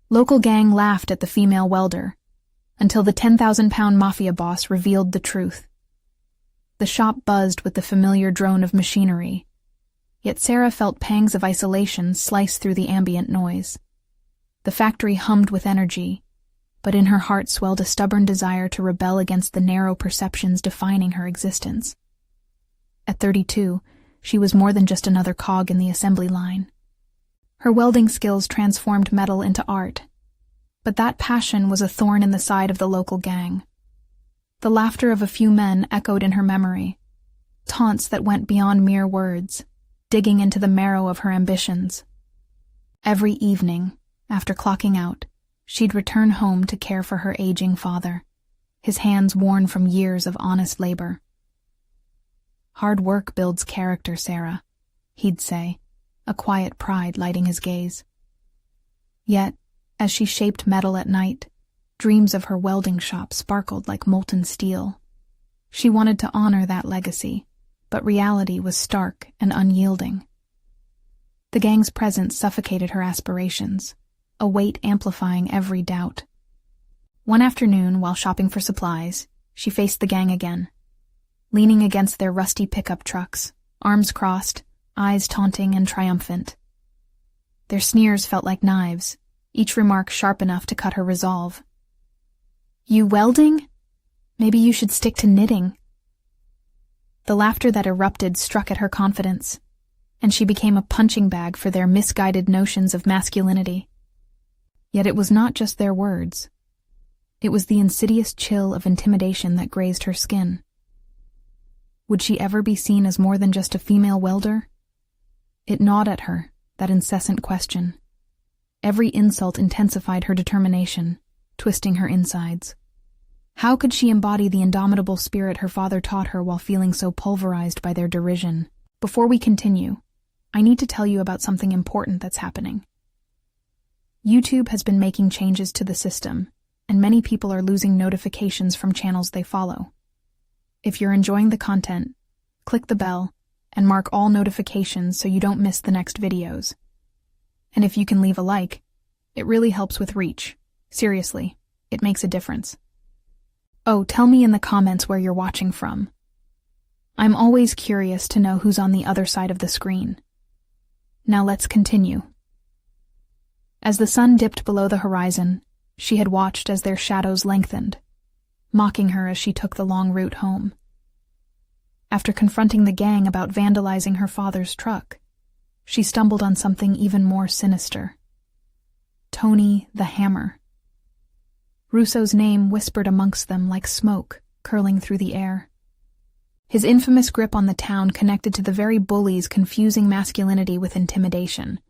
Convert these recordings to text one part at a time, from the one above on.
Local gang laughed at the female welder, until the 10,000-pound Mafia boss revealed the truth. The shop buzzed with the familiar drone of machinery, yet Sarah felt pangs of isolation slice through the ambient noise. The factory hummed with energy, but in her heart swelled a stubborn desire to rebel against the narrow perceptions defining her existence. At 32, she was more than just another cog in the assembly line. Her welding skills transformed metal into art, but that passion was a thorn in the side of the local gang. The laughter of a few men echoed in her memory, taunts that went beyond mere words, digging into the marrow of her ambitions. Every evening, after clocking out, she'd return home to care for her aging father, his hands worn from years of honest labor. "Hard work builds character, Sarah," he'd say, a quiet pride lighting his gaze. Yet, as she shaped metal at night, dreams of her welding shop sparkled like molten steel. She wanted to honor that legacy, but reality was stark and unyielding. The gang's presence suffocated her aspirations, a weight amplifying every doubt. One afternoon, while shopping for supplies, she faced the gang again. Leaning against their rusty pickup trucks, arms crossed, eyes taunting and triumphant. Their sneers felt like knives, each remark sharp enough to cut her resolve. "You welding? Maybe you should stick to knitting." The laughter that erupted struck at her confidence, and she became a punching bag for their misguided notions of masculinity. Yet it was not just their words. It was the insidious chill of intimidation that grazed her skin. Would she ever be seen as more than just a female welder? It gnawed at her, that incessant question. Every insult intensified her determination, twisting her insides. How could she embody the indomitable spirit her father taught her while feeling so pulverized by their derision? Before we continue, I need to tell you about something important that's happening. YouTube has been making changes to the system, and many people are losing notifications from channels they follow. If you're enjoying the content, click the bell and mark all notifications so you don't miss the next videos. And if you can leave a like, it really helps with reach. Seriously, it makes a difference. Oh, tell me in the comments where you're watching from. I'm always curious to know who's on the other side of the screen. Now let's continue. As the sun dipped below the horizon, she had watched as their shadows lengthened, mocking her as she took the long route home. After confronting the gang about vandalizing her father's truck, she stumbled on something even more sinister. Tony the Hammer. Russo's name whispered amongst them like smoke curling through the air. His infamous grip on the town connected to the very bullies confusing masculinity with intimidation.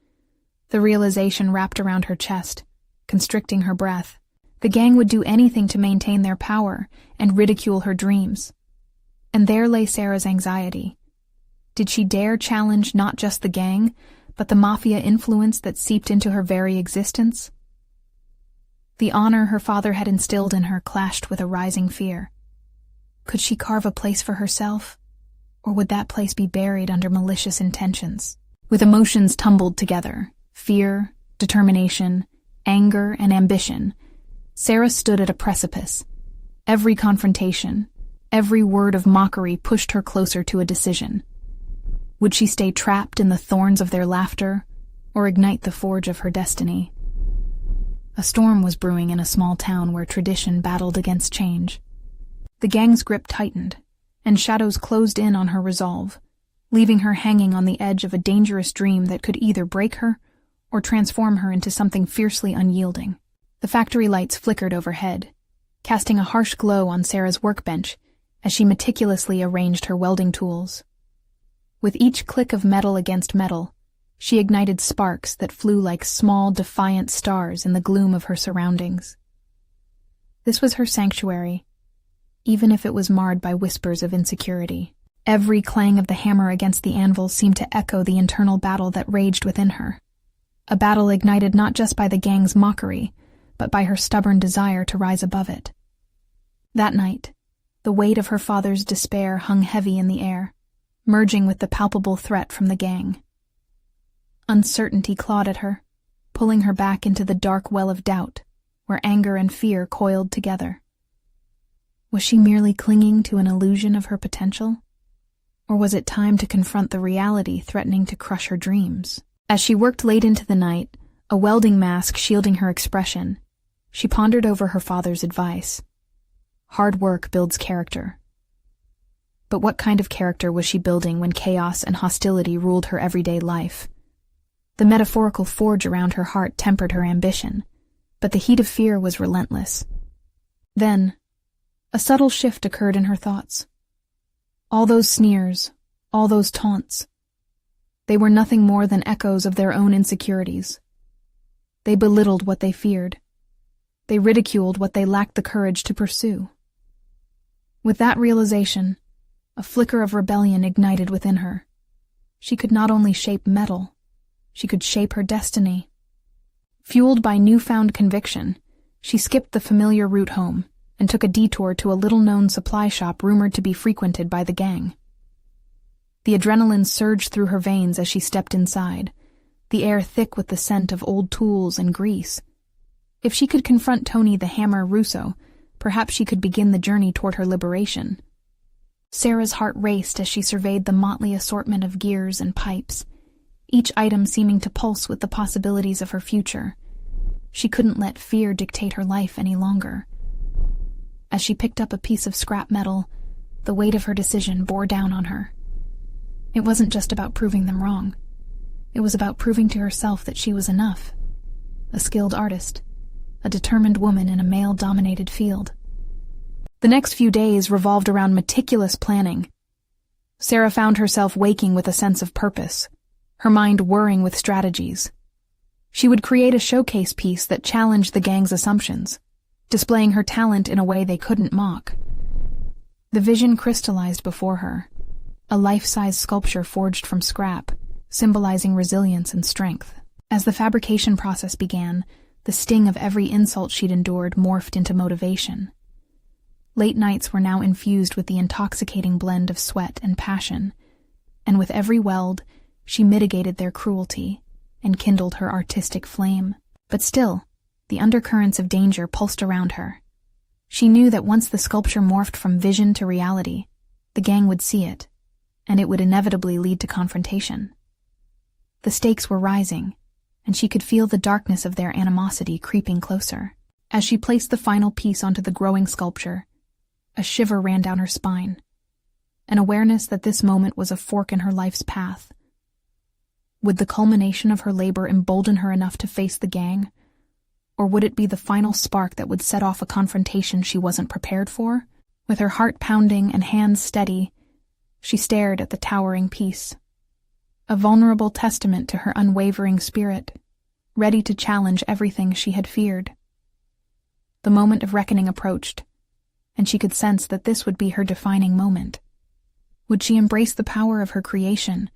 The realization wrapped around her chest, constricting her breath. The gang would do anything to maintain their power and ridicule her dreams. And there lay Sarah's anxiety. Did she dare challenge not just the gang, but the Mafia influence that seeped into her very existence? The honor her father had instilled in her clashed with a rising fear. Could she carve a place for herself, or would that place be buried under malicious intentions? With emotions tumbled together, fear, determination, anger, and ambition, Sarah stood at a precipice. Every confrontation, every word of mockery pushed her closer to a decision. Would she stay trapped in the thorns of their laughter, or ignite the forge of her destiny? A storm was brewing in a small town where tradition battled against change. The gang's grip tightened, and shadows closed in on her resolve, leaving her hanging on the edge of a dangerous dream that could either break her or transform her into something fiercely unyielding. The factory lights flickered overhead, casting a harsh glow on Sarah's workbench as she meticulously arranged her welding tools. With each click of metal against metal, she ignited sparks that flew like small, defiant stars in the gloom of her surroundings. This was her sanctuary, even if it was marred by whispers of insecurity. Every clang of the hammer against the anvil seemed to echo the internal battle that raged within her. A battle ignited not just by the gang's mockery, but by her stubborn desire to rise above it. That night, the weight of her father's despair hung heavy in the air, merging with the palpable threat from the gang. Uncertainty clawed at her, pulling her back into the dark well of doubt, where anger and fear coiled together. Was she merely clinging to an illusion of her potential? Or was it time to confront the reality threatening to crush her dreams? As she worked late into the night, a welding mask shielding her expression, she pondered over her father's advice. Hard work builds character. But what kind of character was she building when chaos and hostility ruled her everyday life? The metaphorical forge around her heart tempered her ambition, but the heat of fear was relentless. Then, a subtle shift occurred in her thoughts. All those sneers, all those taunts, they were nothing more than echoes of their own insecurities. They belittled what they feared. They ridiculed what they lacked the courage to pursue. With that realization, a flicker of rebellion ignited within her. She could not only shape metal, she could shape her destiny. Fueled by newfound conviction, she skipped the familiar route home and took a detour to a little-known supply shop rumored to be frequented by the gang. The adrenaline surged through her veins as she stepped inside, the air thick with the scent of old tools and grease. If she could confront Tony the Hammer Russo, perhaps she could begin the journey toward her liberation. Sarah's heart raced as she surveyed the motley assortment of gears and pipes, each item seeming to pulse with the possibilities of her future. She couldn't let fear dictate her life any longer. As she picked up a piece of scrap metal, the weight of her decision bore down on her. It wasn't just about proving them wrong. It was about proving to herself that she was enough. A skilled artist, a determined woman in a male-dominated field. The next few days revolved around meticulous planning. Sarah found herself waking with a sense of purpose, her mind whirring with strategies. She would create a showcase piece that challenged the gang's assumptions, displaying her talent in a way they couldn't mock. The vision crystallized before her, a life-size sculpture forged from scrap, symbolizing resilience and strength. As the fabrication process began, the sting of every insult she'd endured morphed into motivation. Late nights were now infused with the intoxicating blend of sweat and passion, and with every weld, she mitigated their cruelty and kindled her artistic flame. But still, the undercurrents of danger pulsed around her. She knew that once the sculpture morphed from vision to reality, the gang would see it, and it would inevitably lead to confrontation. The stakes were rising, and she could feel the darkness of their animosity creeping closer. As she placed the final piece onto the growing sculpture, a shiver ran down her spine, an awareness that this moment was a fork in her life's path. Would the culmination of her labor embolden her enough to face the gang, or would it be the final spark that would set off a confrontation she wasn't prepared for? With her heart pounding and hands steady, she stared at the towering piece, a vulnerable testament to her unwavering spirit, ready to challenge everything she had feared. The moment of reckoning approached, and she could sense that this would be her defining moment. Would she embrace the power of her creation,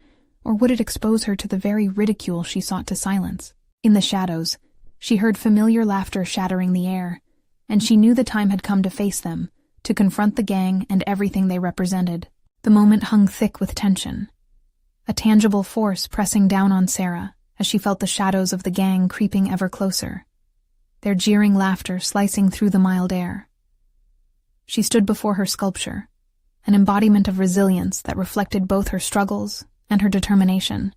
or would it expose her to the very ridicule she sought to silence? In the shadows, she heard familiar laughter shattering the air, and she knew the time had come to face them, to confront the gang and everything they represented. The moment hung thick with tension, a tangible force pressing down on Sarah as she felt the shadows of the gang creeping ever closer, their jeering laughter slicing through the mild air. She stood before her sculpture, an embodiment of resilience that reflected both her struggles and her determination,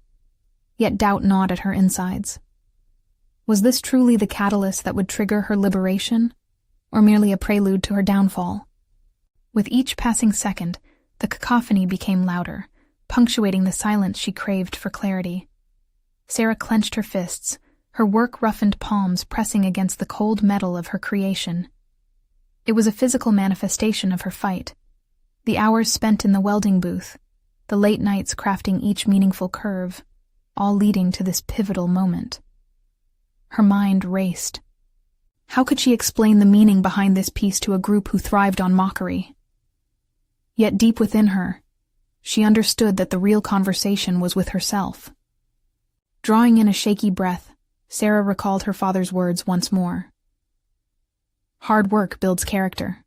yet doubt gnawed at her insides. Was this truly the catalyst that would trigger her liberation, or merely a prelude to her downfall? With each passing second, the cacophony became louder, punctuating the silence she craved for clarity. Sarah clenched her fists, her work-roughened palms pressing against the cold metal of her creation. It was a physical manifestation of her fight. The hours spent in the welding booth, the late nights crafting each meaningful curve, all leading to this pivotal moment. Her mind raced. How could she explain the meaning behind this piece to a group who thrived on mockery? Yet deep within her, she understood that the real conversation was with herself. Drawing in a shaky breath, Sarah recalled her father's words once more. Hard work builds character.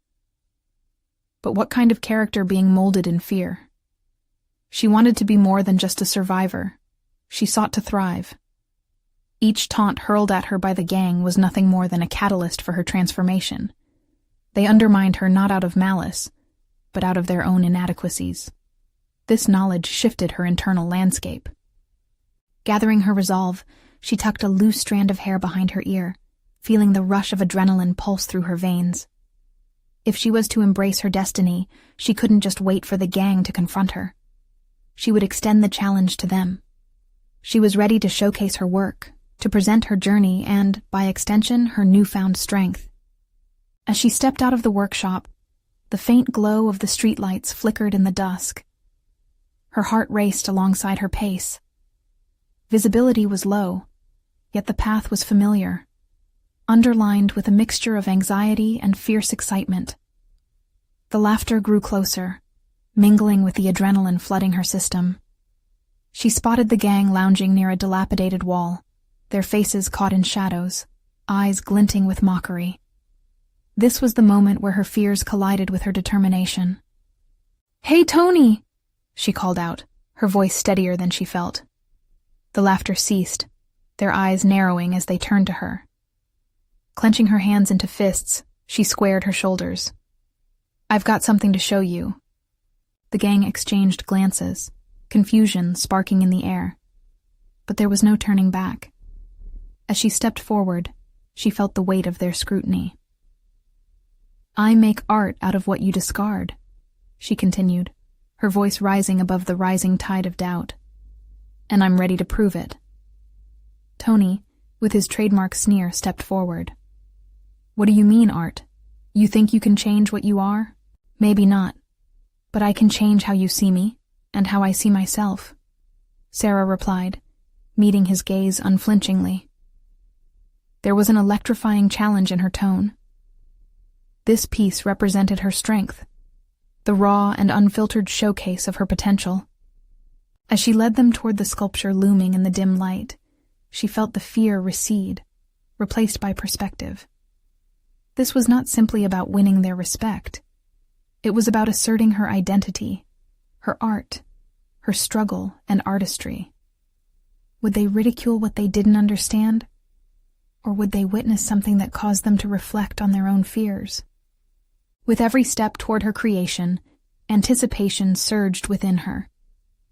But what kind of character being molded in fear? She wanted to be more than just a survivor. She sought to thrive. Each taunt hurled at her by the gang was nothing more than a catalyst for her transformation. They undermined her not out of malice, but out of their own inadequacies. This knowledge shifted her internal landscape. Gathering her resolve, she tucked a loose strand of hair behind her ear, feeling the rush of adrenaline pulse through her veins. If she was to embrace her destiny, she couldn't just wait for the gang to confront her. She would extend the challenge to them. She was ready to showcase her work, to present her journey and, by extension, her newfound strength. As she stepped out of the workshop, the faint glow of the streetlights flickered in the dusk. Her heart raced alongside her pace. Visibility was low, yet the path was familiar, underlined with a mixture of anxiety and fierce excitement. The laughter grew closer, mingling with the adrenaline flooding her system. She spotted the gang lounging near a dilapidated wall, their faces caught in shadows, eyes glinting with mockery. This was the moment where her fears collided with her determination. "Hey, Tony!" she called out, her voice steadier than she felt. The laughter ceased, their eyes narrowing as they turned to her. Clenching her hands into fists, she squared her shoulders. "I've got something to show you." The gang exchanged glances, confusion sparking in the air. But there was no turning back. As she stepped forward, she felt the weight of their scrutiny. "I make art out of what you discard," she continued, her voice rising above the rising tide of doubt. "And I'm ready to prove it." Tony, with his trademark sneer, stepped forward. "What do you mean, art? You think you can change what you are? Maybe not. But I can change how you see me, and how I see myself," Sarah replied, meeting his gaze unflinchingly. There was an electrifying challenge in her tone. This piece represented her strength, the raw and unfiltered showcase of her potential. As she led them toward the sculpture looming in the dim light, she felt the fear recede, replaced by perspective. This was not simply about winning their respect. It was about asserting her identity, her art, her struggle and artistry. Would they ridicule what they didn't understand? Or would they witness something that caused them to reflect on their own fears? With every step toward her creation, anticipation surged within her.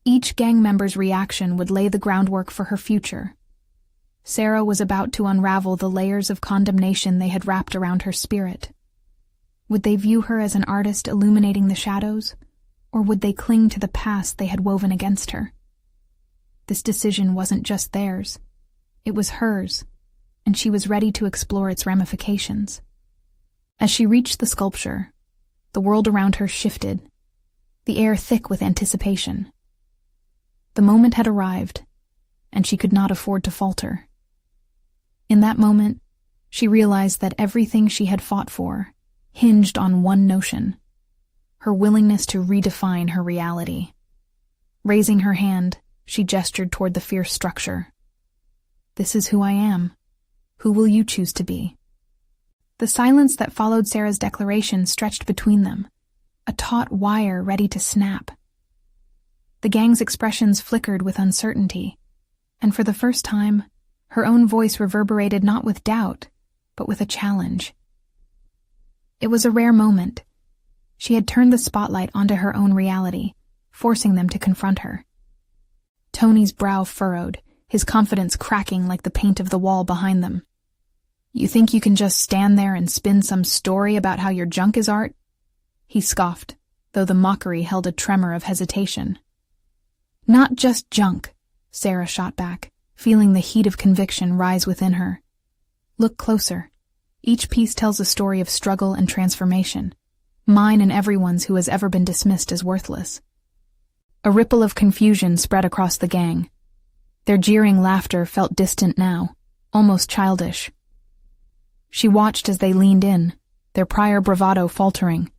Each gang member's reaction would lay the groundwork for her future. Sarah was about to unravel the layers of condemnation they had wrapped around her spirit. Would they view her as an artist illuminating the shadows, or would they cling to the past they had woven against her? This decision wasn't just theirs. It was hers, and she was ready to explore its ramifications. As she reached the sculpture, the world around her shifted, the air thick with anticipation. The moment had arrived, and she could not afford to falter. In that moment, she realized that everything she had fought for hinged on one notion: her willingness to redefine her reality. Raising her hand, she gestured toward the fierce structure. "This is who I am. Who will you choose to be?" The silence that followed Sarah's declaration stretched between them, a taut wire ready to snap. The gang's expressions flickered with uncertainty, and for the first time, her own voice reverberated not with doubt, but with a challenge. It was a rare moment. She had turned the spotlight onto her own reality, forcing them to confront her. Tony's brow furrowed, his confidence cracking like the paint of the wall behind them. "You think you can just stand there and spin some story about how your junk is art?" He scoffed, though the mockery held a tremor of hesitation. "Not just junk," Sarah shot back, feeling the heat of conviction rise within her. "Look closer. Each piece tells a story of struggle and transformation, mine and everyone's who has ever been dismissed as worthless." A ripple of confusion spread across the gang. Their jeering laughter felt distant now, almost childish. She watched as they leaned in, their prior bravado faltering.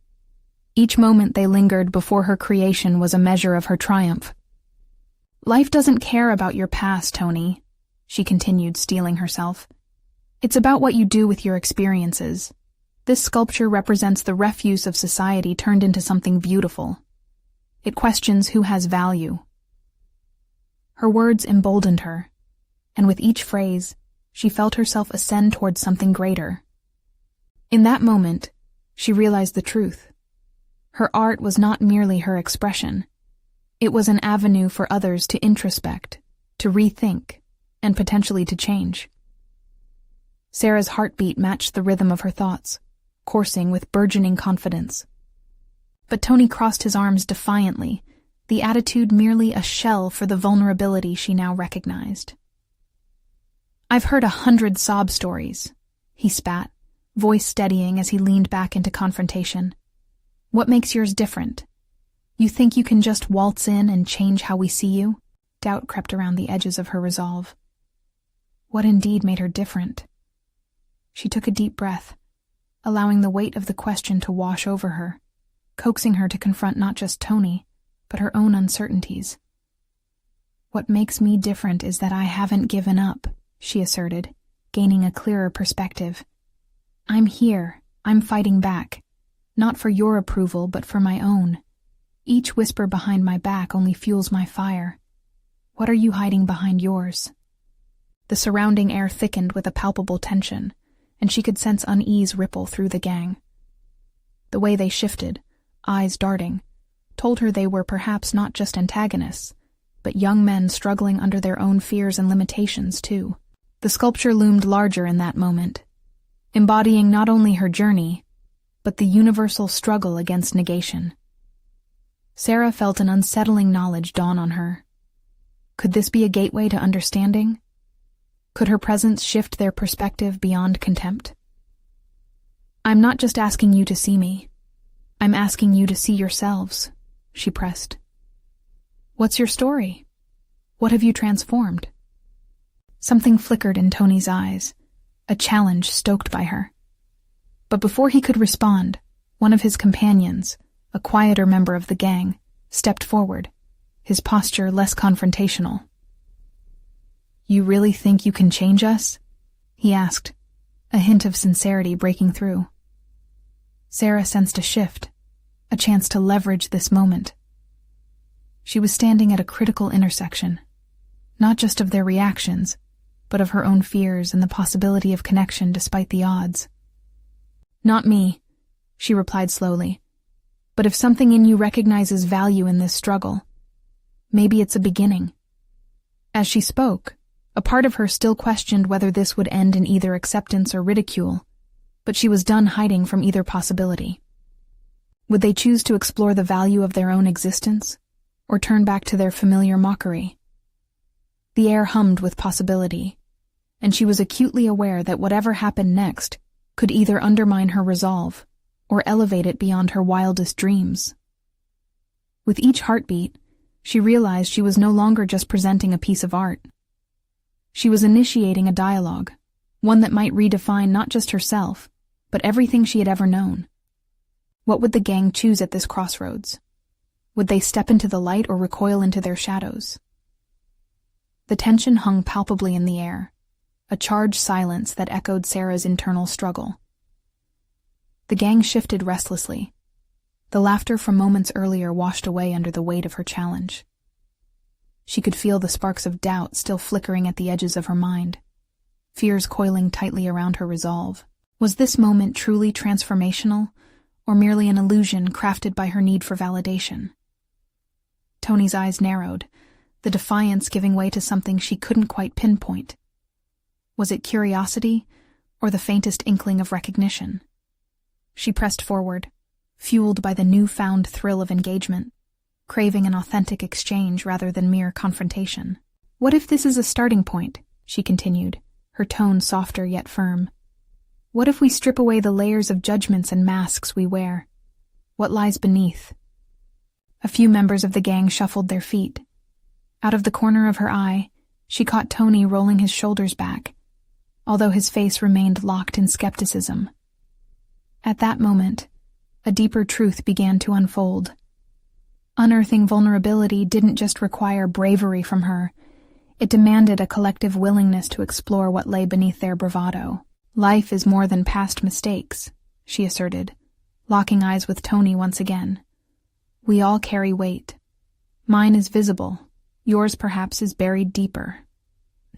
Each moment they lingered before her creation was a measure of her triumph. "Life doesn't care about your past, Tony," she continued, steeling herself. "It's about what you do with your experiences. This sculpture represents the refuse of society turned into something beautiful. It questions who has value." Her words emboldened her, and with each phrase, she felt herself ascend towards something greater. In that moment, she realized the truth. Her art was not merely her expression. It was an avenue for others to introspect, to rethink, and potentially to change. Sarah's heartbeat matched the rhythm of her thoughts, coursing with burgeoning confidence. But Tony crossed his arms defiantly, the attitude merely a shell for the vulnerability she now recognized. "I've heard 100 sob stories," he spat, voice steadying as he leaned back into confrontation. "What makes yours different? You think you can just waltz in and change how we see you?" Doubt crept around the edges of her resolve. What indeed made her different? She took a deep breath, allowing the weight of the question to wash over her, coaxing her to confront not just Tony, but her own uncertainties. "What makes me different is that I haven't given up," she asserted, gaining a clearer perspective. "I'm here, I'm fighting back, not for your approval, but for my own. Each whisper behind my back only fuels my fire. What are you hiding behind yours?" The surrounding air thickened with a palpable tension, and she could sense unease ripple through the gang. The way they shifted, eyes darting, told her they were perhaps not just antagonists, but young men struggling under their own fears and limitations, too. The sculpture loomed larger in that moment, embodying not only her journey, but the universal struggle against negation. Sarah felt an unsettling knowledge dawn on her. Could this be a gateway to understanding? Could her presence shift their perspective beyond contempt? "I'm not just asking you to see me. I'm asking you to see yourselves," she pressed. "What's your story? What have you transformed?" Something flickered in Tony's eyes, a challenge stoked by her. But before he could respond, one of his companions, a quieter member of the gang, stepped forward, his posture less confrontational. "You really think you can change us?" he asked, a hint of sincerity breaking through. Sarah sensed a shift, a chance to leverage this moment. She was standing at a critical intersection, not just of their reactions, but of her own fears and the possibility of connection despite the odds. "Not me," she replied slowly. "But if something in you recognizes value in this struggle, maybe it's a beginning." As she spoke, a part of her still questioned whether this would end in either acceptance or ridicule, but she was done hiding from either possibility. Would they choose to explore the value of their own existence, or turn back to their familiar mockery? The air hummed with possibility, and she was acutely aware that whatever happened next could either undermine her resolve or elevate it beyond her wildest dreams. With each heartbeat, she realized she was no longer just presenting a piece of art. She was initiating a dialogue, one that might redefine not just herself, but everything she had ever known. What would the gang choose at this crossroads? Would they step into the light or recoil into their shadows? The tension hung palpably in the air, a charged silence that echoed Sarah's internal struggle. The gang shifted restlessly. The laughter from moments earlier washed away under the weight of her challenge. She could feel the sparks of doubt still flickering at the edges of her mind, fears coiling tightly around her resolve. Was this moment truly transformational, or merely an illusion crafted by her need for validation? Tony's eyes narrowed, the defiance giving way to something she couldn't quite pinpoint. Was it curiosity, or the faintest inkling of recognition? She pressed forward, fueled by the newfound thrill of engagement, craving an authentic exchange rather than mere confrontation. "What if this is a starting point?" she continued, her tone softer yet firm. "What if we strip away the layers of judgments and masks we wear? What lies beneath?" A few members of the gang shuffled their feet. Out of the corner of her eye, she caught Tony rolling his shoulders back, although his face remained locked in skepticism. At that moment, a deeper truth began to unfold. Unearthing vulnerability didn't just require bravery from her, it demanded a collective willingness to explore what lay beneath their bravado. "Life is more than past mistakes," she asserted, locking eyes with Tony once again. "We all carry weight. Mine is visible, yours perhaps is buried deeper.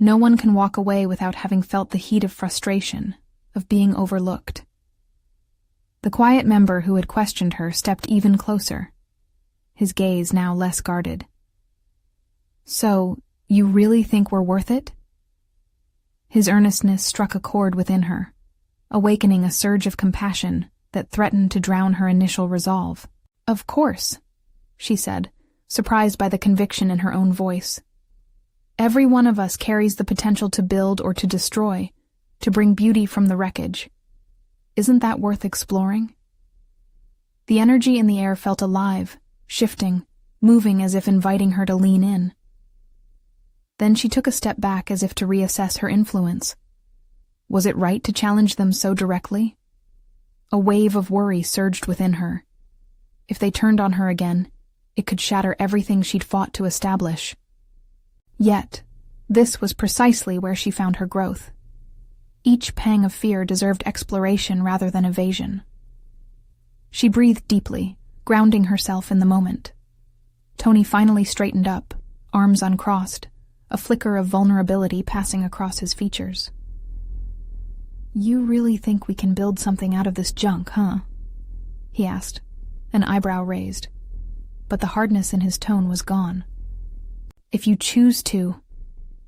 no one can walk away without having felt the heat of frustration, of being overlooked. The quiet member who had questioned her stepped even closer, his gaze now less guarded. "So, you really think we're worth it?" His earnestness struck a chord within her, awakening a surge of compassion that threatened to drown her initial resolve. "Of course," she said, surprised by the conviction in her own voice. "Every one of us carries the potential to build or to destroy, to bring beauty from the wreckage. Isn't that worth exploring?" The energy in the air felt alive, shifting, moving as if inviting her to lean in. Then she took a step back as if to reassess her influence. Was it right to challenge them so directly? A wave of worry surged within her. If they turned on her again, it could shatter everything she'd fought to establish. Yet, this was precisely where she found her growth. Each pang of fear deserved exploration rather than evasion. She breathed deeply, grounding herself in the moment. Tony finally straightened up, arms uncrossed, a flicker of vulnerability passing across his features. "You really think we can build something out of this junk, huh?" he asked, an eyebrow raised, but the hardness in his tone was gone. "If you choose to,"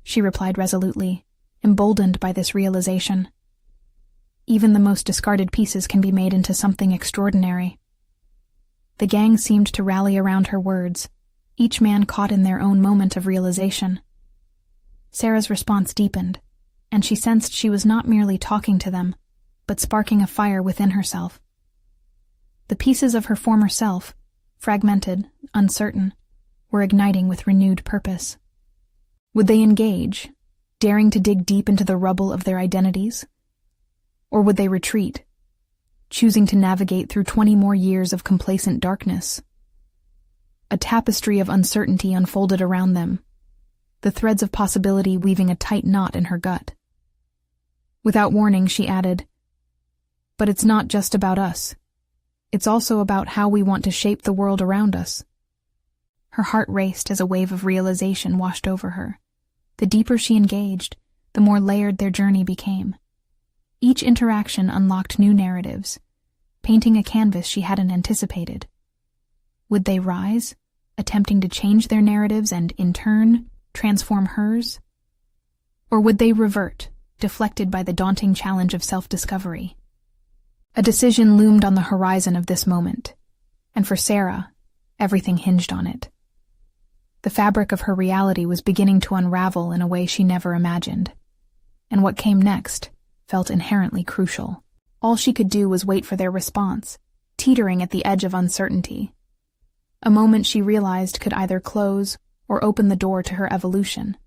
she replied resolutely, emboldened by this realization. Even the most discarded pieces can be made into something extraordinary. The gang seemed to rally around her words, each man caught in their own moment of realization. Sarah's response deepened, and she sensed she was not merely talking to them, but sparking a fire within herself. The pieces of her former self, fragmented, uncertain, were igniting with renewed purpose. Would they engage, daring to dig deep into the rubble of their identities? Or would they retreat, choosing to navigate through 20 more years of complacent darkness? A tapestry of uncertainty unfolded around them, the threads of possibility weaving a tight knot in her gut. Without warning, she added, "But it's not just about us. It's also about how we want to shape the world around us." Her heart raced as a wave of realization washed over her. The deeper she engaged, the more layered their journey became. Each interaction unlocked new narratives, painting a canvas she hadn't anticipated. Would they rise, attempting to change their narratives and, in turn, transform hers? Or would they revert, deflected by the daunting challenge of self-discovery? A decision loomed on the horizon of this moment, and for Sarah, everything hinged on it. The fabric of her reality was beginning to unravel in a way she never imagined, and what came next felt inherently crucial. All she could do was wait for their response, teetering at the edge of uncertainty. A moment she realized could either close or open the door to her evolution.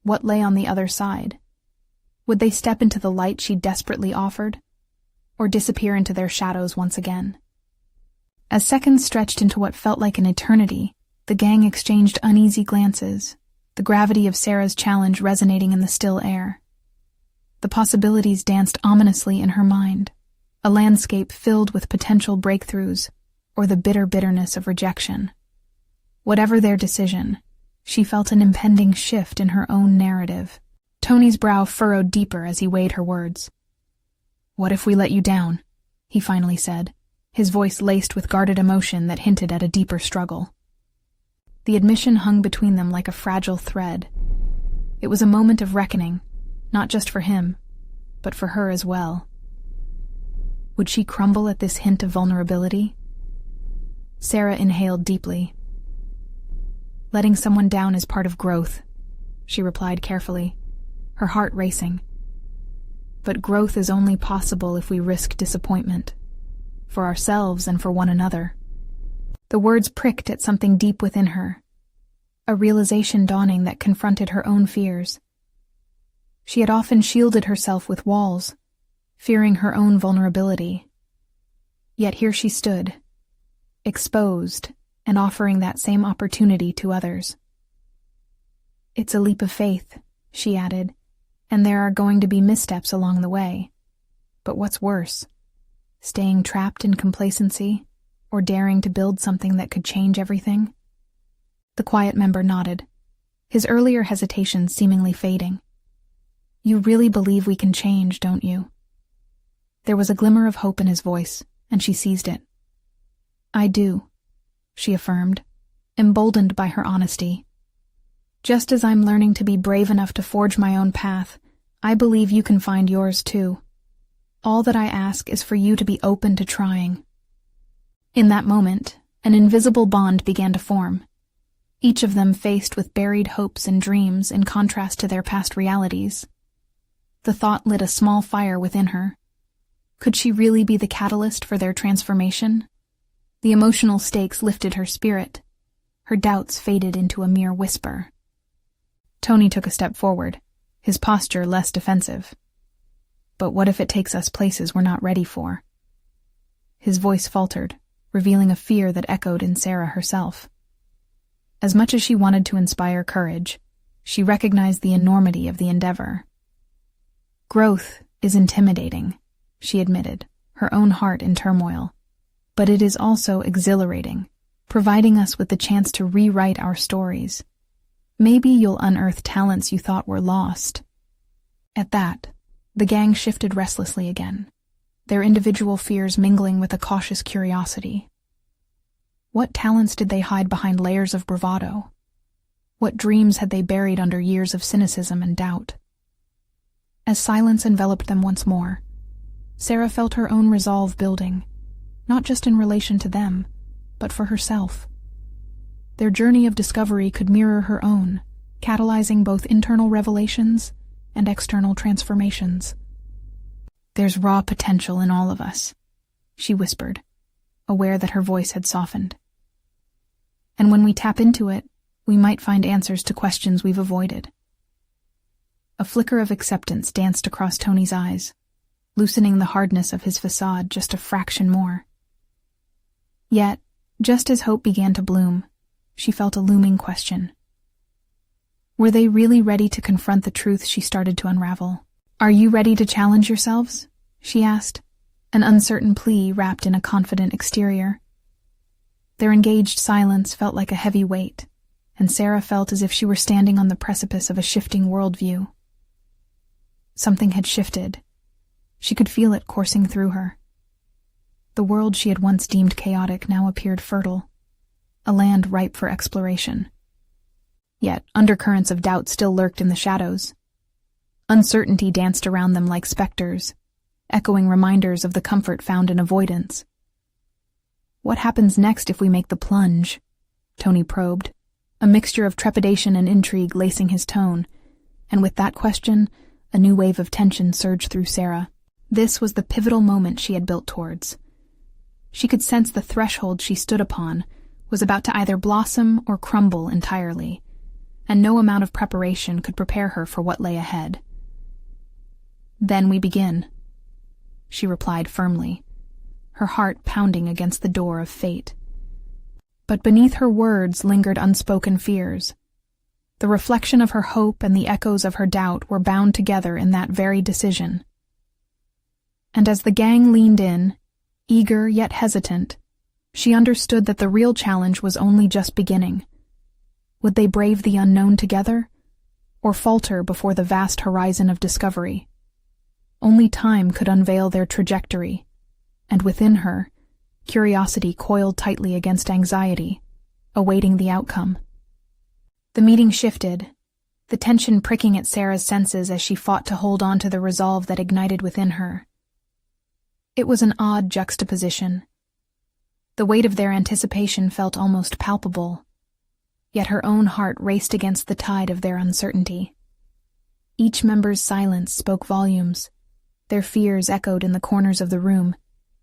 What lay on the other side? Would they step into the light she desperately offered, or disappear into their shadows once again? As seconds stretched into what felt like an eternity, the gang exchanged uneasy glances, the gravity of Sarah's challenge resonating in the still air. The possibilities danced ominously in her mind, a landscape filled with potential breakthroughs, or the bitter bitterness of rejection. Whatever their decision, she felt an impending shift in her own narrative. Tony's brow furrowed deeper as he weighed her words. "What if we let you down?" he finally said, his voice laced with guarded emotion that hinted at a deeper struggle. The admission hung between them like a fragile thread. It was a moment of reckoning, not just for him, but for her as well. Would she crumble at this hint of vulnerability? Sarah inhaled deeply. "Letting someone down is part of growth," she replied carefully, her heart racing. "But growth is only possible if we risk disappointment, for ourselves and for one another." The words pricked at something deep within her, a realization dawning that confronted her own fears. She had often shielded herself with walls, fearing her own vulnerability. Yet here she stood, exposed and offering that same opportunity to others. "It's a leap of faith," she added, "and there are going to be missteps along the way. But what's worse, staying trapped in complacency or daring to build something that could change everything?" The quiet member nodded, his earlier hesitation seemingly fading. "You really believe we can change, don't you?" There was a glimmer of hope in his voice, and she seized it. "I do," she affirmed, emboldened by her honesty. "Just as I'm learning to be brave enough to forge my own path, I believe you can find yours too. All that I ask is for you to be open to trying." In that moment, an invisible bond began to form, each of them faced with buried hopes and dreams in contrast to their past realities. The thought lit a small fire within her. Could she really be the catalyst for their transformation? The emotional stakes lifted her spirit. Her doubts faded into a mere whisper. Tony took a step forward, his posture less defensive. "But what if it takes us places we're not ready for?" His voice faltered, revealing a fear that echoed in Sarah herself. As much as she wanted to inspire courage, she recognized the enormity of the endeavor. "Growth is intimidating," she admitted, her own heart in turmoil. "But it is also exhilarating, providing us with the chance to rewrite our stories. Maybe you'll unearth talents you thought were lost." At that, the gang shifted restlessly again, their individual fears mingling with a cautious curiosity. What talents did they hide behind layers of bravado? What dreams had they buried under years of cynicism and doubt? As silence enveloped them once more, Sarah felt her own resolve building, not just in relation to them, but for herself. Their journey of discovery could mirror her own, catalyzing both internal revelations and external transformations. "There's raw potential in all of us," she whispered, aware that her voice had softened. "And when we tap into it, we might find answers to questions we've avoided." A flicker of acceptance danced across Tony's eyes, loosening the hardness of his facade just a fraction more. Yet, just as hope began to bloom, she felt a looming question. Were they really ready to confront the truth she started to unravel? "Are you ready to challenge yourselves?" she asked, an uncertain plea wrapped in a confident exterior. Their engaged silence felt like a heavy weight, and Sarah felt as if she were standing on the precipice of a shifting worldview. Something had shifted. She could feel it coursing through her. The world she had once deemed chaotic now appeared fertile, a land ripe for exploration. Yet undercurrents of doubt still lurked in the shadows. Uncertainty danced around them like specters, echoing reminders of the comfort found in avoidance. "What happens next if we make the plunge?" Tony probed, a mixture of trepidation and intrigue lacing his tone, and with that question, a new wave of tension surged through Sarah. This was the pivotal moment she had built towards. She could sense the threshold she stood upon was about to either blossom or crumble entirely, and no amount of preparation could prepare her for what lay ahead. "Then we begin," she replied firmly, her heart pounding against the door of fate. But beneath her words lingered unspoken fears. The reflection of her hope and the echoes of her doubt were bound together in that very decision. And as the gang leaned in, eager yet hesitant, she understood that the real challenge was only just beginning. Would they brave the unknown together, or falter before the vast horizon of discovery? Only time could unveil their trajectory, and within her, curiosity coiled tightly against anxiety, awaiting the outcome. The meeting shifted, the tension pricking at Sarah's senses as she fought to hold on to the resolve that ignited within her. It was an odd juxtaposition. The weight of their anticipation felt almost palpable, yet her own heart raced against the tide of their uncertainty. Each member's silence spoke volumes. Their fears echoed in the corners of the room,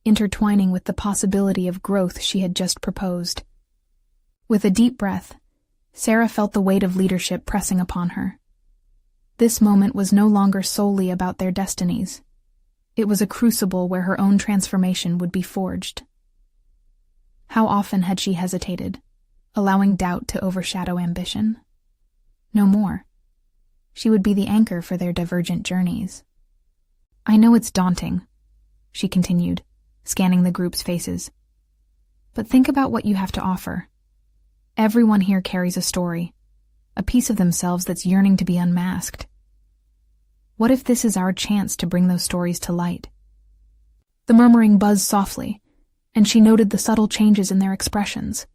intertwining with the possibility of growth she had just proposed. With a deep breath, Sarah felt the weight of leadership pressing upon her. This moment was no longer solely about their destinies. It was a crucible where her own transformation would be forged. How often had she hesitated, allowing doubt to overshadow ambition? No more. She would be the anchor for their divergent journeys. "I know it's daunting," she continued, scanning the group's faces. "But think about what you have to offer. Everyone here carries a story. a piece of themselves that's yearning to be unmasked. What if this is our chance to bring those stories to light? The murmuring buzzed softly, and she noted the subtle changes in their expressions.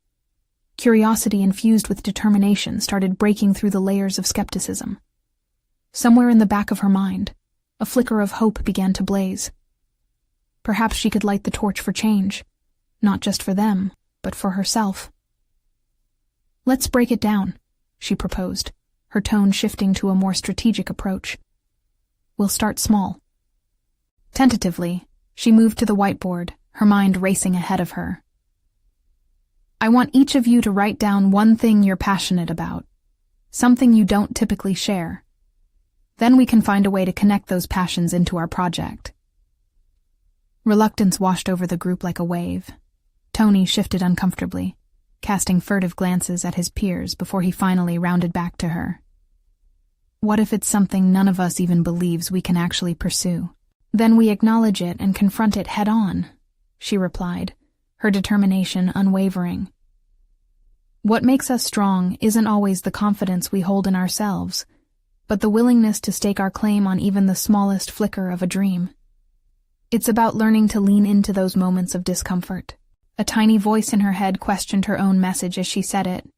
Curiosity infused with determination started breaking through the layers of skepticism. Somewhere in the back of her mind, a flicker of hope began to blaze. Perhaps she could light the torch for change, not just for them, but for herself. "Let's break it down," she proposed, her tone shifting to a more strategic approach. "We'll start small." Tentatively, she moved to the whiteboard, her mind racing ahead of her. "I want each of you to write down one thing you're passionate about, something you don't typically share. Then we can find a way to connect those passions into our project." Reluctance washed over the group like a wave. Tony shifted uncomfortably, casting furtive glances at his peers before he finally rounded back to her. "What if it's something none of us even believes we can actually pursue? Then we acknowledge it and confront it head-on," she replied, her determination unwavering. "What makes us strong isn't always the confidence we hold in ourselves, but the willingness to stake our claim on even the smallest flicker of a dream. It's about learning to lean into those moments of discomfort." A tiny voice in her head questioned her own message as she said it.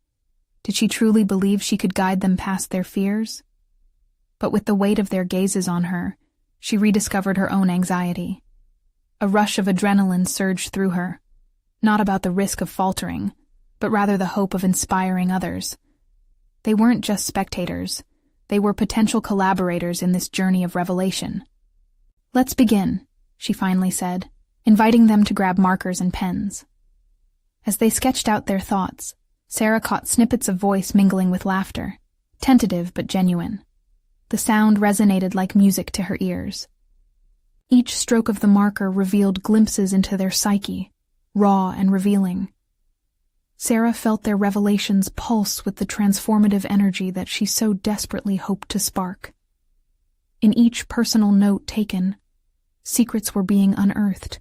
Did she truly believe she could guide them past their fears? But with the weight of their gazes on her, she rediscovered her own anxiety. A rush of adrenaline surged through her, not about the risk of faltering, but rather the hope of inspiring others. They weren't just spectators, they were potential collaborators in this journey of revelation. "Let's begin," she finally said, inviting them to grab markers and pens. As they sketched out their thoughts, Sarah caught snippets of voice mingling with laughter, tentative but genuine. The sound resonated like music to her ears. Each stroke of the marker revealed glimpses into their psyche, raw and revealing. Sarah felt their revelations pulse with the transformative energy that she so desperately hoped to spark. In each personal note taken, secrets were being unearthed,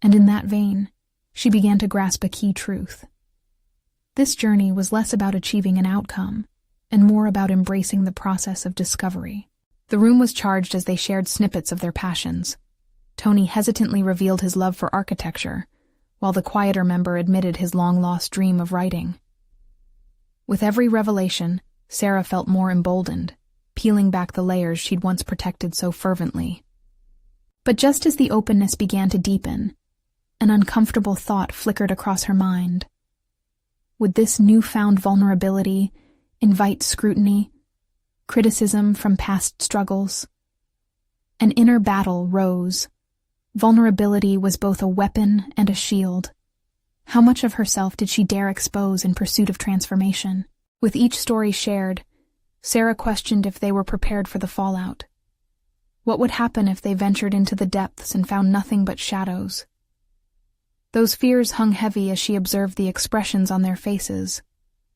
and in that vein, she began to grasp a key truth. This journey was less about achieving an outcome, and more about embracing the process of discovery. The room was charged as they shared snippets of their passions. Tony hesitantly revealed his love for architecture, while the quieter member admitted his long-lost dream of writing. With every revelation, Sarah felt more emboldened, peeling back the layers she'd once protected so fervently. But just as the openness began to deepen, an uncomfortable thought flickered across her mind. Would this newfound vulnerability invite scrutiny, criticism from past struggles? An inner battle rose. Vulnerability was both a weapon and a shield. How much of herself did she dare expose in pursuit of transformation? With each story shared, Sarah questioned if they were prepared for the fallout. What would happen if they ventured into the depths and found nothing but shadows? Those fears hung heavy as she observed the expressions on their faces,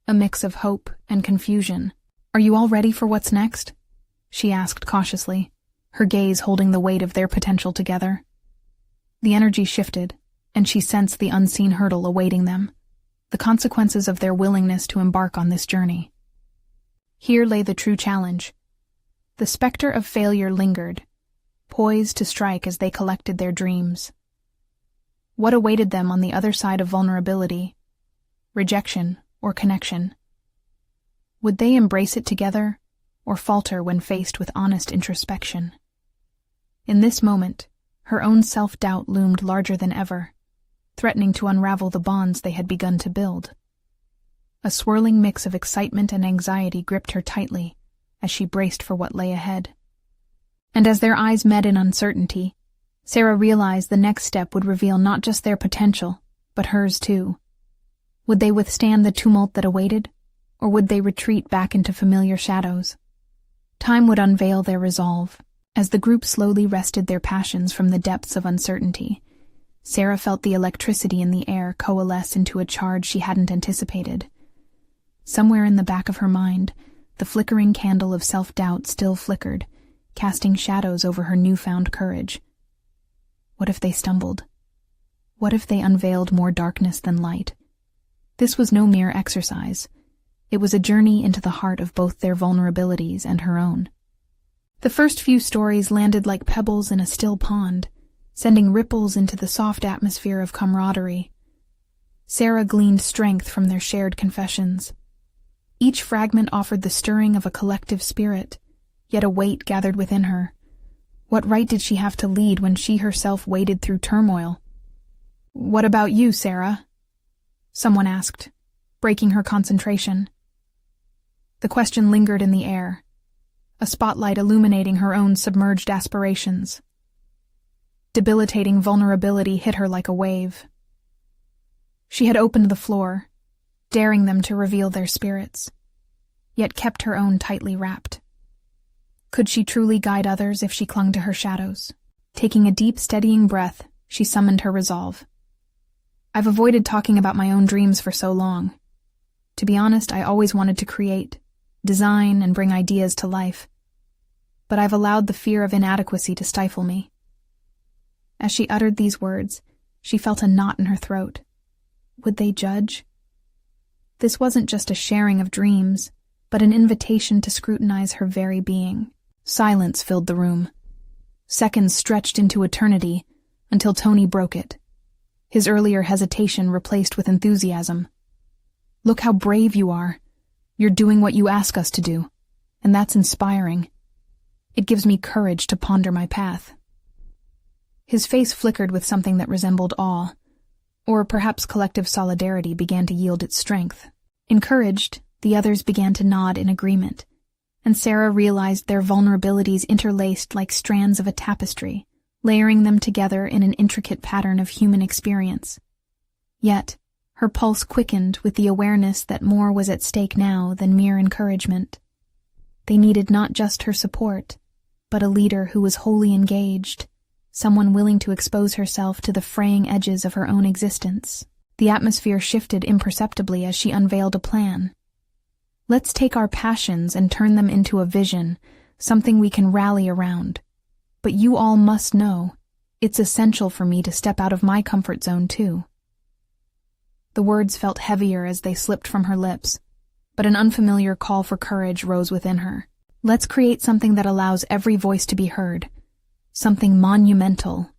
a mix of hope and confusion. "Are you all ready for what's next?" she asked cautiously, her gaze holding the weight of their potential together. The energy shifted, and she sensed the unseen hurdle awaiting them, the consequences of their willingness to embark on this journey. Here lay the true challenge. The specter of failure lingered, poised to strike as they collected their dreams. What awaited them on the other side of vulnerability? Rejection or connection? Would they embrace it together, or falter when faced with honest introspection? In this moment, her own self-doubt loomed larger than ever, threatening to unravel the bonds they had begun to build. A swirling mix of excitement and anxiety gripped her tightly as she braced for what lay ahead. And as their eyes met in uncertainty, Sarah realized the next step would reveal not just their potential, but hers too. Would they withstand the tumult that awaited, or would they retreat back into familiar shadows? Time would unveil their resolve. As the group slowly wrested their passions from the depths of uncertainty, Sarah felt the electricity in the air coalesce into a charge she hadn't anticipated. Somewhere in the back of her mind, the flickering candle of self-doubt still flickered, casting shadows over her newfound courage. What if they stumbled? What if they unveiled more darkness than light? This was no mere exercise. It was a journey into the heart of both their vulnerabilities and her own. The first few stories landed like pebbles in a still pond, sending ripples into the soft atmosphere of camaraderie. Sarah gleaned strength from their shared confessions. Each fragment offered the stirring of a collective spirit, yet a weight gathered within her. What right did she have to lead when she herself waded through turmoil? "What about you, Sarah?" someone asked, breaking her concentration. The question lingered in the air, a spotlight illuminating her own submerged aspirations. Debilitating vulnerability hit her like a wave. She had opened the floor, daring them to reveal their spirits, yet kept her own tightly wrapped. Could she truly guide others if she clung to her shadows? Taking a deep, steadying breath, she summoned her resolve. "I've avoided talking about my own dreams for so long. To be honest, I always wanted to create, design, and bring ideas to life. But I've allowed the fear of inadequacy to stifle me." As she uttered these words, she felt a knot in her throat. Would they judge? This wasn't just a sharing of dreams, but an invitation to scrutinize her very being. Silence filled the room. Seconds stretched into eternity until Tony broke it, his earlier hesitation replaced with enthusiasm. "Look how brave you are. You're doing what you ask us to do, and that's inspiring. It gives me courage to ponder my path." His face flickered with something that resembled awe, or perhaps collective solidarity began to yield its strength. Encouraged, the others began to nod in agreement, and Sarah realized their vulnerabilities interlaced like strands of a tapestry, layering them together in an intricate pattern of human experience. Yet, her pulse quickened with the awareness that more was at stake now than mere encouragement. They needed not just her support, but a leader who was wholly engaged, someone willing to expose herself to the fraying edges of her own existence. The atmosphere shifted imperceptibly as she unveiled a plan. "Let's take our passions and turn them into a vision, something we can rally around. But you all must know, it's essential for me to step out of my comfort zone too." The words felt heavier as they slipped from her lips, but an unfamiliar call for courage rose within her. "Let's create something that allows every voice to be heard. Something monumental."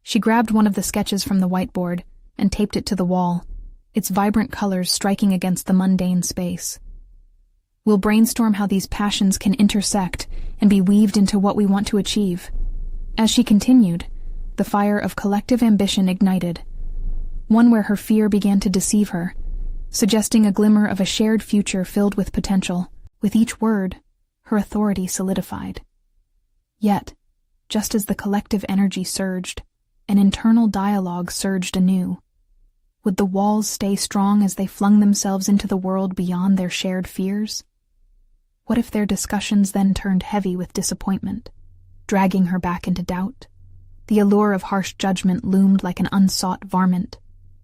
She grabbed one of the sketches from the whiteboard and taped it to the wall, its vibrant colors striking against the mundane space. "We'll brainstorm how these passions can intersect and be weaved into what we want to achieve." As she continued, the fire of collective ambition ignited, one where her fear began to deceive her, suggesting a glimmer of a shared future filled with potential. With each word, her authority solidified. Yet, just as the collective energy surged, an internal dialogue surged anew. Would the walls stay strong as they flung themselves into the world beyond their shared fears? What if their discussions then turned heavy with disappointment, dragging her back into doubt? The allure of harsh judgment loomed like an unsought varmint,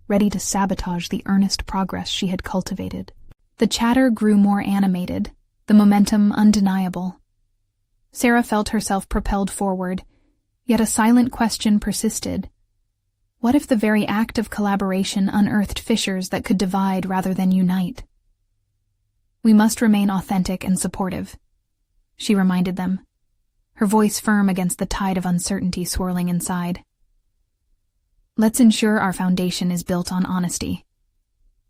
ready to sabotage the earnest progress she had cultivated. The chatter grew more animated, the momentum undeniable. Sarah felt herself propelled forward, yet a silent question persisted. What if the very act of collaboration unearthed fissures that could divide rather than unite? "We must remain authentic and supportive," she reminded them, her voice firm against the tide of uncertainty swirling inside. "Let's ensure our foundation is built on honesty.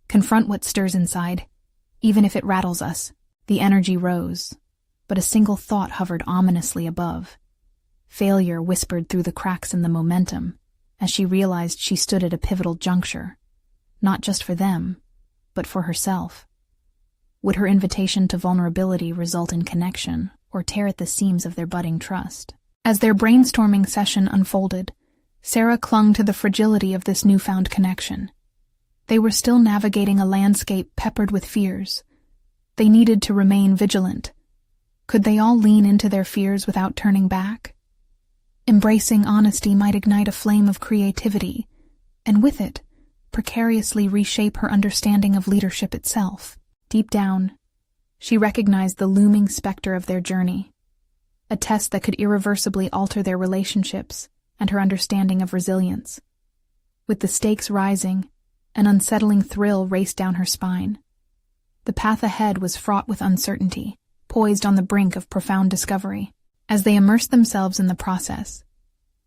Confront what stirs inside, even if it rattles us." The energy rose, but a single thought hovered ominously above. Failure whispered through the cracks in the momentum, as she realized she stood at a pivotal juncture, not just for them, but for herself. Would her invitation to vulnerability result in connection, or tear at the seams of their budding trust? As their brainstorming session unfolded, Sarah clung to the fragility of this newfound connection. They were still navigating a landscape peppered with fears. They needed to remain vigilant. Could they all lean into their fears without turning back? Embracing honesty might ignite a flame of creativity, and with it, precariously reshape her understanding of leadership itself. Deep down, she recognized the looming specter of their journey, a test that could irreversibly alter their relationships and her understanding of resilience. With the stakes rising, an unsettling thrill raced down her spine. The path ahead was fraught with uncertainty, poised on the brink of profound discovery. As they immersed themselves in the process,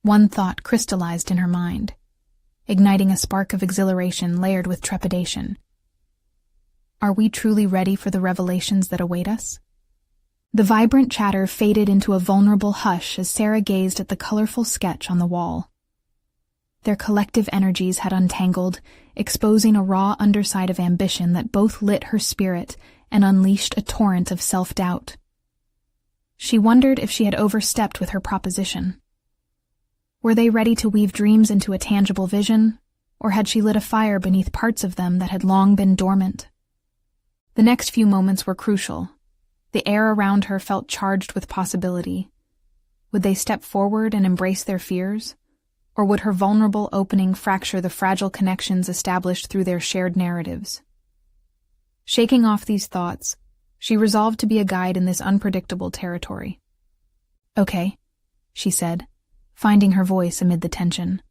one thought crystallized in her mind, igniting a spark of exhilaration layered with trepidation. Are we truly ready for the revelations that await us? The vibrant chatter faded into a vulnerable hush as Sarah gazed at the colorful sketch on the wall. Their collective energies had untangled, exposing a raw underside of ambition that both lit her spirit and unleashed a torrent of self-doubt. She wondered if she had overstepped with her proposition. Were they ready to weave dreams into a tangible vision, or had she lit a fire beneath parts of them that had long been dormant? The next few moments were crucial. The air around her felt charged with possibility. Would they step forward and embrace their fears? Or would her vulnerable opening fracture the fragile connections established through their shared narratives? Shaking off these thoughts, she resolved to be a guide in this unpredictable territory. "Okay," she said, finding her voice amid the tension.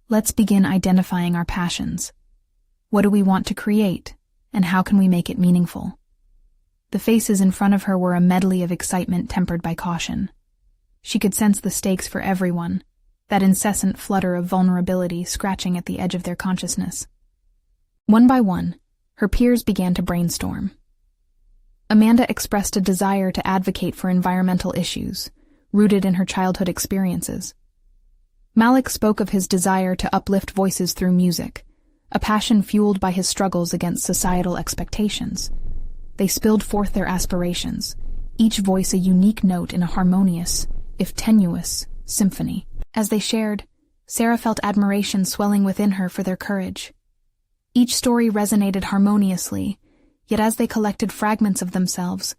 "Let's begin identifying our passions. What do we want to create, and how can we make it meaningful?" The faces in front of her were a medley of excitement tempered by caution. She could sense the stakes for everyone, that incessant flutter of vulnerability scratching at the edge of their consciousness. One by one, her peers began to brainstorm. Amanda expressed a desire to advocate for environmental issues, rooted in her childhood experiences. Malik spoke of his desire to uplift voices through music, a passion fueled by his struggles against societal expectations. They spilled forth their aspirations, each voice a unique note in a harmonious, if tenuous, symphony. As they shared, Sarah felt admiration swelling within her for their courage. Each story resonated harmoniously, yet as they collected fragments of themselves,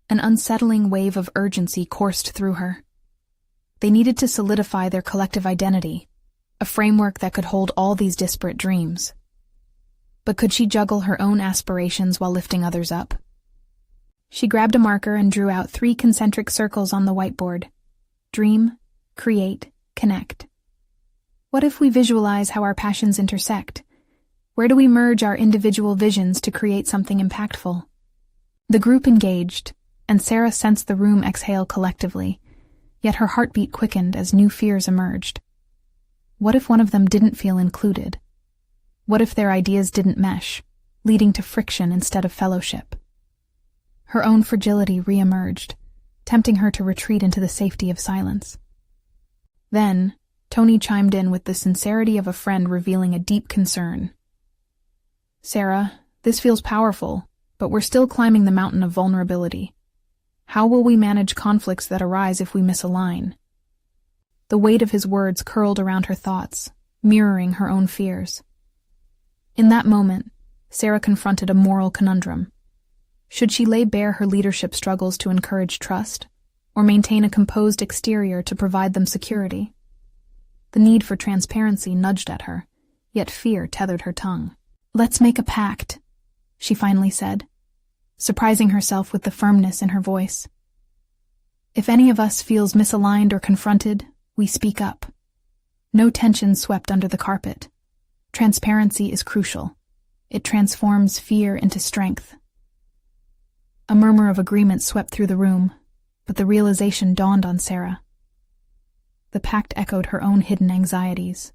an unsettling wave of urgency coursed through her. They needed to solidify their collective identity, a framework that could hold all these disparate dreams. But could she juggle her own aspirations while lifting others up? She grabbed a marker and drew out 3 concentric circles on the whiteboard. Dream, create, connect. What if we visualize how our passions intersect? Where do we merge our individual visions to create something impactful? The group engaged, and Sarah sensed the room exhale collectively, yet her heartbeat quickened as new fears emerged. What if one of them didn't feel included? What if their ideas didn't mesh, leading to friction instead of fellowship? Her own fragility re-emerged, tempting her to retreat into the safety of silence. Then, Tony chimed in with the sincerity of a friend revealing a deep concern. "Sarah, this feels powerful, but we're still climbing the mountain of vulnerability. How will we manage conflicts that arise if we misalign?" The weight of his words curled around her thoughts, mirroring her own fears. In that moment, Sarah confronted a moral conundrum. Should she lay bare her leadership struggles to encourage trust, or maintain a composed exterior to provide them security? The need for transparency nudged at her, yet fear tethered her tongue. "Let's make a pact," she finally said, surprising herself with the firmness in her voice. "If any of us feels misaligned or confronted, we speak up. No tension swept under the carpet. Transparency is crucial. It transforms fear into strength." A murmur of agreement swept through the room, but the realization dawned on Sarah. The pact echoed her own hidden anxieties.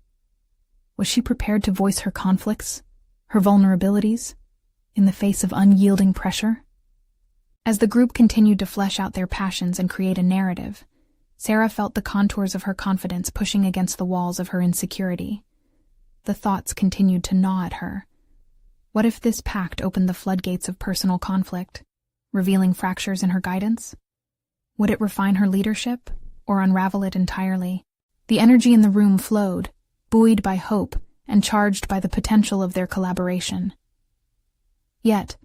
Was she prepared to voice her conflicts, her vulnerabilities, in the face of unyielding pressure? As the group continued to flesh out their passions and create a narrative, Sarah felt the contours of her confidence pushing against the walls of her insecurity. The thoughts continued to gnaw at her. What if this pact opened the floodgates of personal conflict, revealing fractures in her guidance? Would it refine her leadership, or unravel it entirely? The energy in the room flowed, buoyed by hope and charged by the potential of their collaboration. Yet,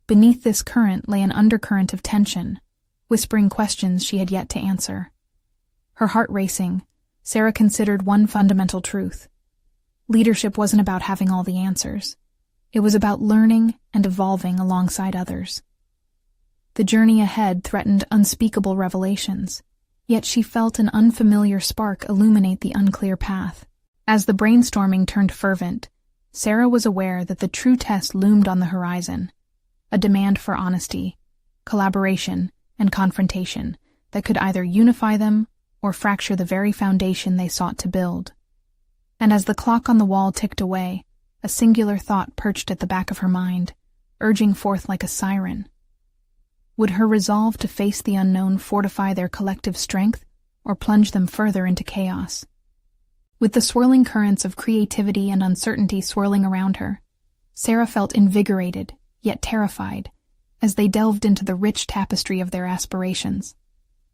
beneath this current lay an undercurrent of tension, whispering questions she had yet to answer. Her heart racing, Sarah considered one fundamental truth. Leadership wasn't about having all the answers. It was about learning and evolving alongside others. The journey ahead threatened unspeakable revelations, yet she felt an unfamiliar spark illuminate the unclear path. As the brainstorming turned fervent, Sarah was aware that the true test loomed on the horizon, a demand for honesty, collaboration, and confrontation that could either unify them or fracture the very foundation they sought to build. And as the clock on the wall ticked away, a singular thought perched at the back of her mind, urging forth like a siren. Would her resolve to face the unknown fortify their collective strength or plunge them further into chaos? With the swirling currents of creativity and uncertainty swirling around her, Sarah felt invigorated, yet terrified, as they delved into the rich tapestry of their aspirations.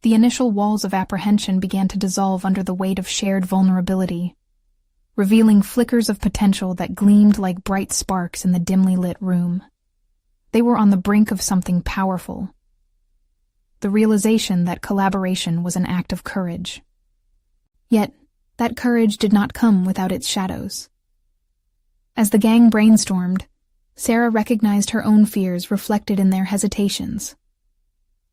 The initial walls of apprehension began to dissolve under the weight of shared vulnerability, revealing flickers of potential that gleamed like bright sparks in the dimly lit room. They were on the brink of something powerful. The realization that collaboration was an act of courage. Yet, that courage did not come without its shadows. As the gang brainstormed, Sarah recognized her own fears reflected in their hesitations.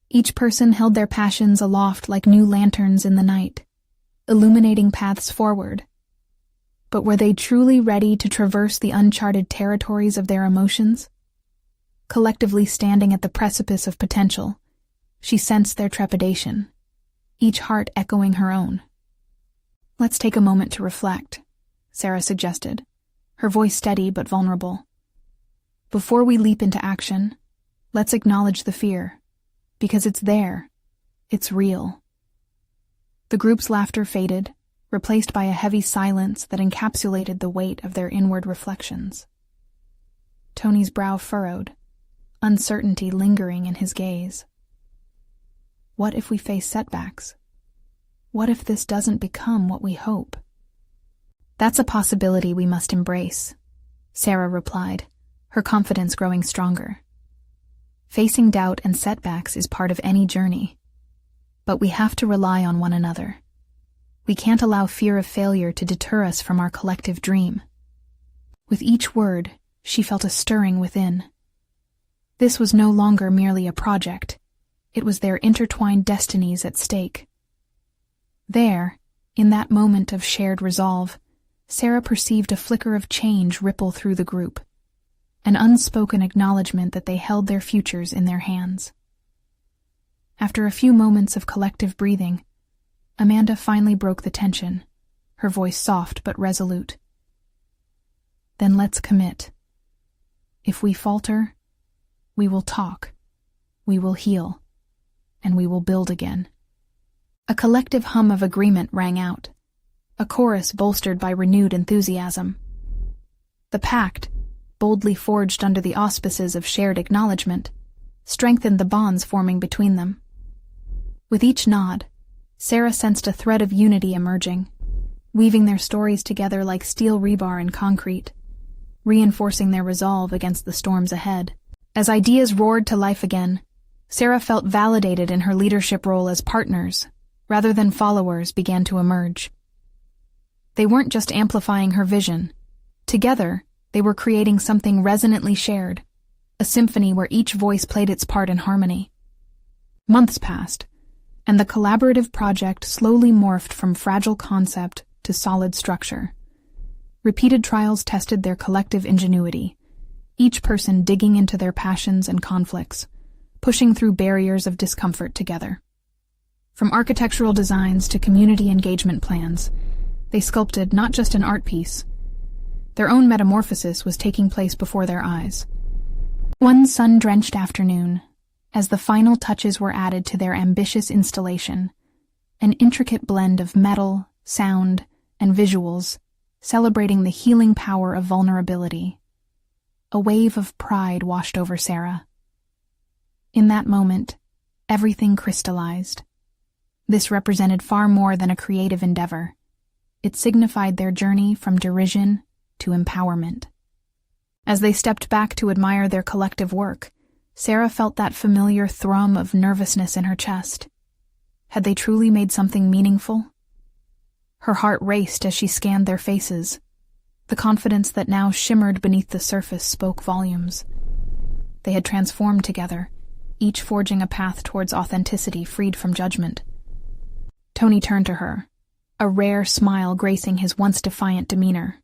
Each person held their passions aloft like new lanterns in the night, illuminating paths forward. But were they truly ready to traverse the uncharted territories of their emotions? Collectively standing at the precipice of potential, she sensed their trepidation, each heart echoing her own. "Let's take a moment to reflect," Sarah suggested, her voice steady but vulnerable. "Before we leap into action, let's acknowledge the fear, because it's there, it's real." The group's laughter faded, replaced by a heavy silence that encapsulated the weight of their inward reflections. Tony's brow furrowed, uncertainty lingering in his gaze. What if we face setbacks? What if this doesn't become what we hope? "That's a possibility we must embrace," Sarah replied, her confidence growing stronger. "Facing doubt and setbacks is part of any journey, but we have to rely on one another. We can't allow fear of failure to deter us from our collective dream." With each word, she felt a stirring within. This was no longer merely a project. It was their intertwined destinies at stake. There, in that moment of shared resolve, Sarah perceived a flicker of change ripple through the group, an unspoken acknowledgement that they held their futures in their hands. After a few moments of collective breathing, Amanda finally broke the tension, her voice soft but resolute. "Then let's commit. If we falter, we will talk, we will heal, and we will build again." A collective hum of agreement rang out, a chorus bolstered by renewed enthusiasm. The pact, boldly forged under the auspices of shared acknowledgement, strengthened the bonds forming between them. With each nod, Sarah sensed a thread of unity emerging, weaving their stories together like steel rebar in concrete, reinforcing their resolve against the storms ahead. As ideas roared to life again, Sarah felt validated in her leadership role as partners, rather than followers, began to emerge. They weren't just amplifying her vision. Together, they were creating something resonantly shared, a symphony where each voice played its part in harmony. Months passed, and the collaborative project slowly morphed from fragile concept to solid structure. Repeated trials tested their collective ingenuity, each person digging into their passions and conflicts, pushing through barriers of discomfort together. From architectural designs to community engagement plans, they sculpted not just an art piece. Their own metamorphosis was taking place before their eyes. One sun-drenched afternoon, as the final touches were added to their ambitious installation, an intricate blend of metal, sound, and visuals, celebrating the healing power of vulnerability. A wave of pride washed over Sarah. In that moment, everything crystallized. This represented far more than a creative endeavor. It signified their journey from derision to empowerment. As they stepped back to admire their collective work, Sarah felt that familiar thrum of nervousness in her chest. Had they truly made something meaningful? Her heart raced as she scanned their faces. The confidence that now shimmered beneath the surface spoke volumes. They had transformed together, each forging a path towards authenticity freed from judgment. Tony turned to her, a rare smile gracing his once defiant demeanor.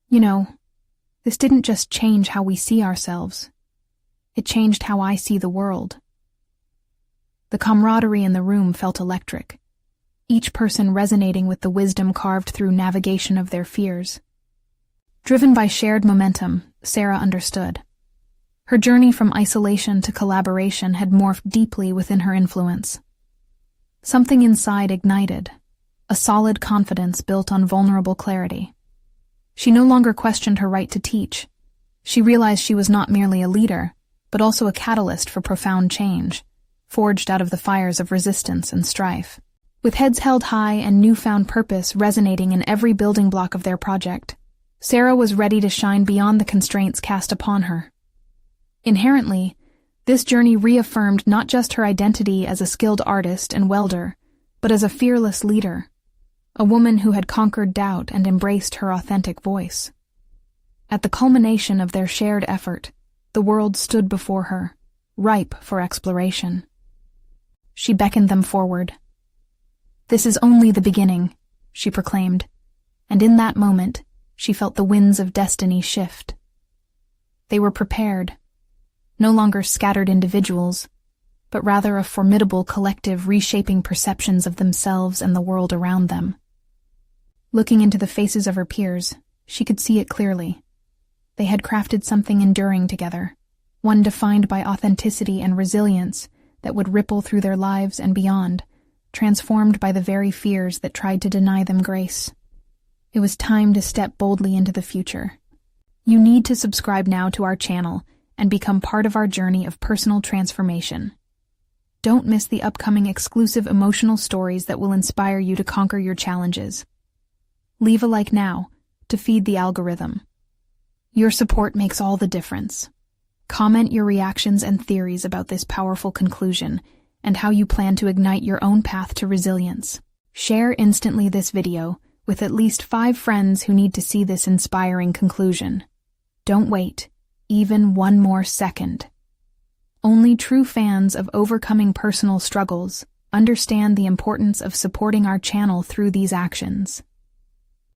"You know, this didn't just change how we see ourselves. It changed how I see the world." The camaraderie in the room felt electric, each person resonating with the wisdom carved through navigation of their fears. Driven by shared momentum, Sarah understood. Her journey from isolation to collaboration had morphed deeply within her influence. Something inside ignited, a solid confidence built on vulnerable clarity. She no longer questioned her right to teach. She realized she was not merely a leader, but also a catalyst for profound change, forged out of the fires of resistance and strife. With heads held high and newfound purpose resonating in every building block of their project, Sarah was ready to shine beyond the constraints cast upon her. Inherently, this journey reaffirmed not just her identity as a skilled artist and welder, but as a fearless leader, a woman who had conquered doubt and embraced her authentic voice. At the culmination of their shared effort, the world stood before her, ripe for exploration. She beckoned them forward. "This is only the beginning," she proclaimed, and in that moment, she felt the winds of destiny shift. They were prepared, no longer scattered individuals, but rather a formidable collective reshaping perceptions of themselves and the world around them. Looking into the faces of her peers, she could see it clearly. They had crafted something enduring together, one defined by authenticity and resilience that would ripple through their lives and beyond, transformed by the very fears that tried to deny them grace. It was time to step boldly into the future. You need to subscribe now to our channel and become part of our journey of personal transformation. Don't miss the upcoming exclusive emotional stories that will inspire you to conquer your challenges. Leave a like now to feed the algorithm. Your support makes all the difference. Comment your reactions and theories about this powerful conclusion and how you plan to ignite your own path to resilience. Share instantly this video with at least 5 friends who need to see this inspiring conclusion. Don't wait, even one more second. Only true fans of overcoming personal struggles understand the importance of supporting our channel through these actions.